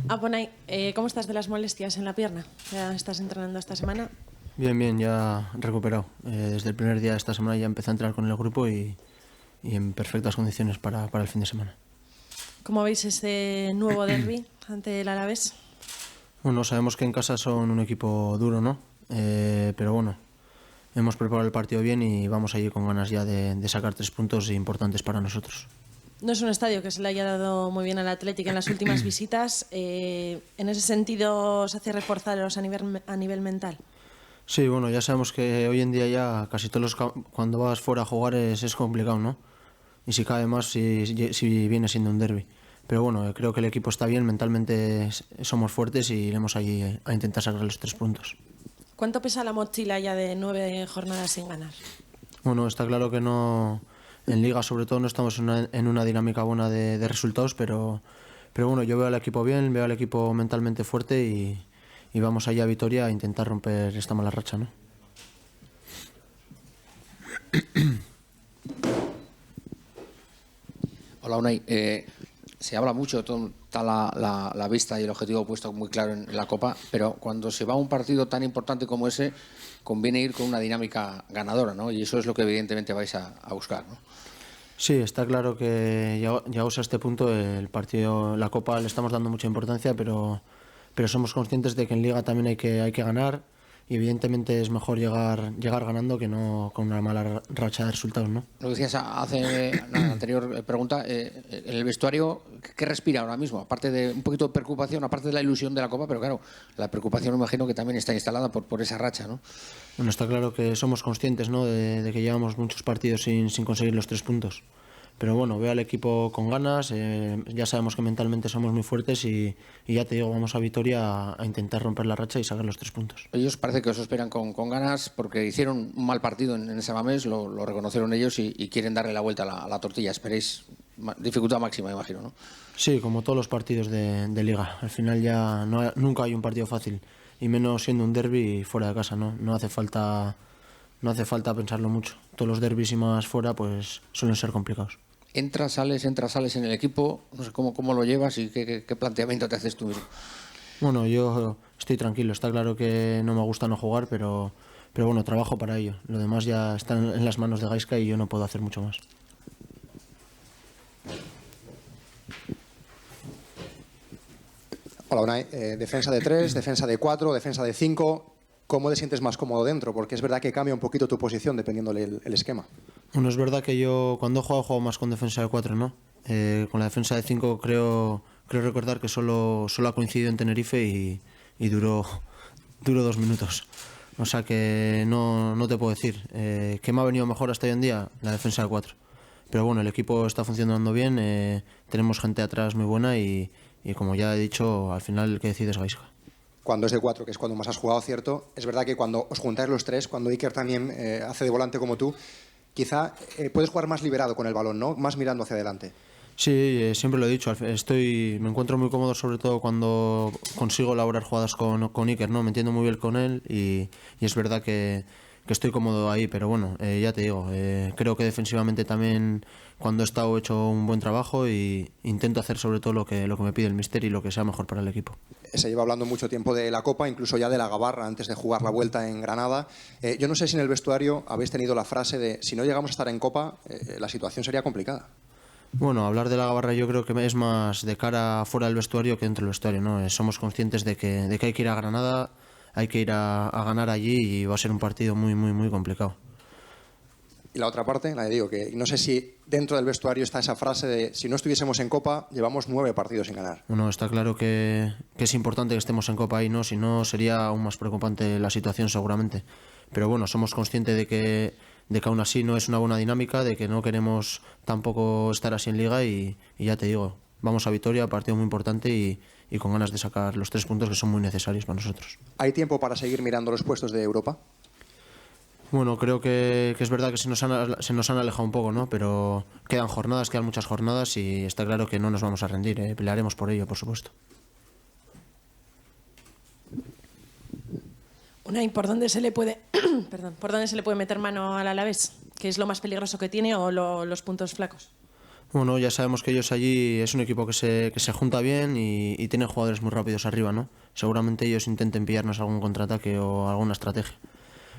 Aponay, ¿cómo estás de las molestias en la pierna? ¿Ya estás entrenando esta semana? Bien, bien, ya recuperado. Desde el primer día de esta semana ya empecé a entrenar con el grupo y en perfectas condiciones para el fin de semana. ¿Cómo veis este nuevo derbi ante el Alavés? Bueno, sabemos que en casa son un equipo duro, ¿no? Pero bueno, hemos preparado el partido bien y vamos allí con ganas ya de sacar 3 puntos importantes para nosotros. No es un estadio que se le haya dado muy bien al Athletic en las últimas visitas. En ese sentido, ¿se hace reforzaros a nivel mental? Sí, bueno, ya sabemos que hoy en día ya casi cuando vas fuera a jugar es complicado, ¿no? Y si cabe más si viene siendo un derbi. Pero bueno, creo que el equipo está bien, mentalmente somos fuertes y iremos allí a intentar sacar los 3 puntos. ¿Cuánto pesa la mochila ya de 9 jornadas sin ganar? Bueno, está claro que no, en Liga sobre todo no estamos en una dinámica buena de resultados, pero bueno, yo veo al equipo bien, veo al equipo mentalmente fuerte y vamos allá a Vitoria a intentar romper esta mala racha, ¿no? Hola, Unai. Se habla mucho, está la vista y el objetivo puesto muy claro en la Copa, pero cuando se va a un partido tan importante como ese, conviene ir con una dinámica ganadora, ¿no? Y eso es lo que evidentemente vais a buscar, ¿no? Sí, está claro que llegados a este punto el partido, la Copa le estamos dando mucha importancia, pero somos conscientes de que en Liga también hay que ganar y evidentemente es mejor llegar ganando que no con una mala racha de resultados, ¿no? Lo decías en la anterior pregunta, en el vestuario, ¿qué respira ahora mismo? Aparte de un poquito de preocupación, aparte de la ilusión de la Copa, pero claro, la preocupación me imagino que también está instalada por esa racha, ¿no? Bueno, está claro que somos conscientes, ¿no? de que llevamos muchos partidos sin conseguir los 3 puntos. Pero bueno, veo al equipo con ganas, ya sabemos que mentalmente somos muy fuertes y ya te digo, vamos a Vitoria a intentar romper la racha y sacar los 3 puntos. Ellos parece que os esperan con ganas porque hicieron un mal partido en ese Mamés, lo reconocieron ellos y quieren darle la vuelta a la tortilla. Esperéis dificultad máxima, imagino, ¿no? Sí, como todos los partidos de Liga. Al final ya nunca hay un partido fácil y menos siendo un derbi fuera de casa, ¿no? No hace falta pensarlo mucho. Todos los derbis y más fuera pues suelen ser complicados. Entras, sales en el equipo, no sé cómo lo llevas y qué planteamiento te haces tú mismo. Bueno, yo estoy tranquilo, está claro que no me gusta no jugar, pero bueno, trabajo para ello. Lo demás ya está en las manos de Gaizka y yo no puedo hacer mucho más. Hola, Unai. Defensa de 3, defensa de 4, defensa de 5. ¿Cómo te sientes más cómodo dentro? Porque es verdad que cambia un poquito tu posición dependiendo del esquema. Bueno, es verdad que yo cuando he juego más con defensa de 4, ¿no? Con la defensa de 5 creo recordar que solo ha coincidido en Tenerife y duró 2 minutos. O sea que no te puedo decir. ¿Qué me ha venido mejor hasta hoy en día? La defensa de 4. Pero bueno, el equipo está funcionando bien, tenemos gente atrás muy buena y como ya he dicho, al final el que decide es Gaizka. Cuando es de 4, que es cuando más has jugado, cierto, es verdad que cuando os juntáis los tres, cuando Iker también hace de volante como tú, quizá puedes jugar más liberado con el balón, ¿no? Más mirando hacia adelante. Sí, siempre lo he dicho, me encuentro muy cómodo sobre todo cuando consigo elaborar jugadas con Iker, ¿no? Me entiendo muy bien con él y es verdad que estoy cómodo ahí, pero bueno, ya te digo, creo que defensivamente también cuando he estado he hecho un buen trabajo y intento hacer sobre todo lo que me pide el míster y lo que sea mejor para el equipo. Se lleva hablando mucho tiempo de la Copa, incluso ya de la Gabarra antes de jugar la vuelta en Granada. Yo no sé si en el vestuario habéis tenido la frase de si no llegamos a estar en Copa, la situación sería complicada. Bueno, hablar de la Gabarra yo creo que es más de cara fuera del vestuario que dentro del vestuario, ¿no? Somos conscientes de que hay que ir a Granada, hay que ir a ganar allí y va a ser un partido muy, muy, muy complicado. Y la otra parte, la de digo, que no sé si dentro del vestuario está esa frase de si no estuviésemos en Copa, llevamos 9 partidos sin ganar. Bueno, está claro que es importante que estemos en Copa ahí, ¿no? Si no, sería aún más preocupante la situación seguramente. Pero bueno, somos conscientes de que aún así no es una buena dinámica, de que no queremos tampoco estar así en Liga y ya te digo, vamos a Vitoria, partido muy importante y con ganas de sacar los 3 puntos que son muy necesarios para nosotros. ¿Hay tiempo para seguir mirando los puestos de Europa? Bueno, creo que es verdad que se nos han alejado un poco, ¿no? Pero quedan muchas jornadas y está claro que no nos vamos a rendir, pelearemos por ello, por supuesto. Unai, ¿por dónde se le puede, ¿por dónde se le puede meter mano al Alavés? ¿Qué es lo más peligroso que tiene o los puntos flacos? Bueno, ya sabemos que ellos allí es un equipo que se junta bien y tienen jugadores muy rápidos arriba, ¿no? Seguramente ellos intenten pillarnos algún contraataque o alguna estrategia.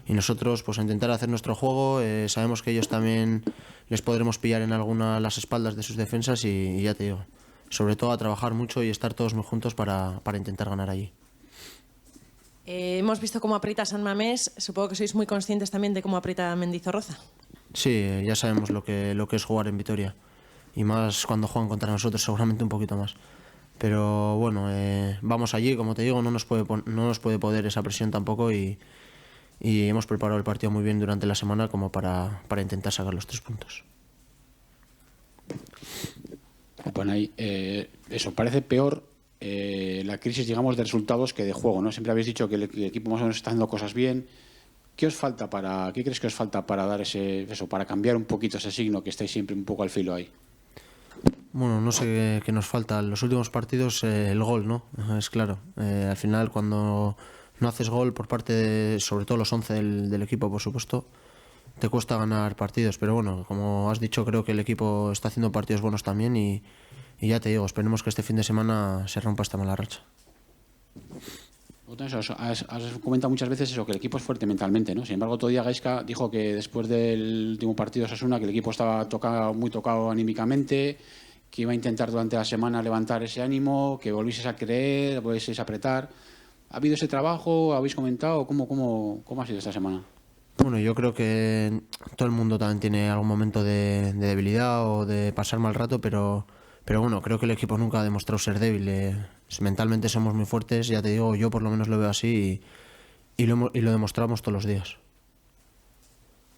Y nosotros, pues a intentar hacer nuestro juego, sabemos que ellos también les podremos pillar en alguna las espaldas de sus defensas y ya te digo, sobre todo a trabajar mucho y estar todos muy juntos para intentar ganar allí. Hemos visto cómo aprieta San Mamés, supongo que sois muy conscientes también de cómo aprieta Mendizorroza. Sí, ya sabemos lo que es jugar en Vitoria. Y más cuando juegan contra nosotros, seguramente un poquito más. Pero bueno, vamos allí, como te digo, no nos puede poder esa presión tampoco y hemos preparado el partido muy bien durante la semana como para intentar sacar los 3 puntos. Bueno, ahí, eso, parece peor la crisis, digamos, de resultados que de juego, ¿no? Siempre habéis dicho que el equipo más o menos está haciendo cosas bien. ¿Qué crees que os falta para dar para cambiar un poquito ese signo que estáis siempre un poco al filo ahí? Bueno, no sé qué nos falta. En los últimos partidos el gol, ¿no? Es claro. Al final, cuando no haces gol por parte de, sobre todo los 11 del equipo, por supuesto, te cuesta ganar partidos. Pero bueno, como has dicho, creo que el equipo está haciendo partidos buenos también y ya te digo, esperemos que este fin de semana se rompa esta mala racha. Has comentado muchas veces eso, que el equipo es fuerte mentalmente, ¿no? Sin embargo, otro día Gaizka dijo que después del último partido de Osasuna, que el equipo estaba muy tocado anímicamente, que iba a intentar durante la semana levantar ese ánimo, que volvieseis a creer, volvieseis a apretar. ¿Ha habido ese trabajo? ¿Habéis comentado? ¿Cómo ha sido esta semana? Bueno, yo creo que todo el mundo también tiene algún momento de debilidad o de pasar mal rato, pero bueno, creo que el equipo nunca ha demostrado ser débil. Mentalmente somos muy fuertes, ya te digo, yo por lo menos lo veo así y lo demostramos todos los días.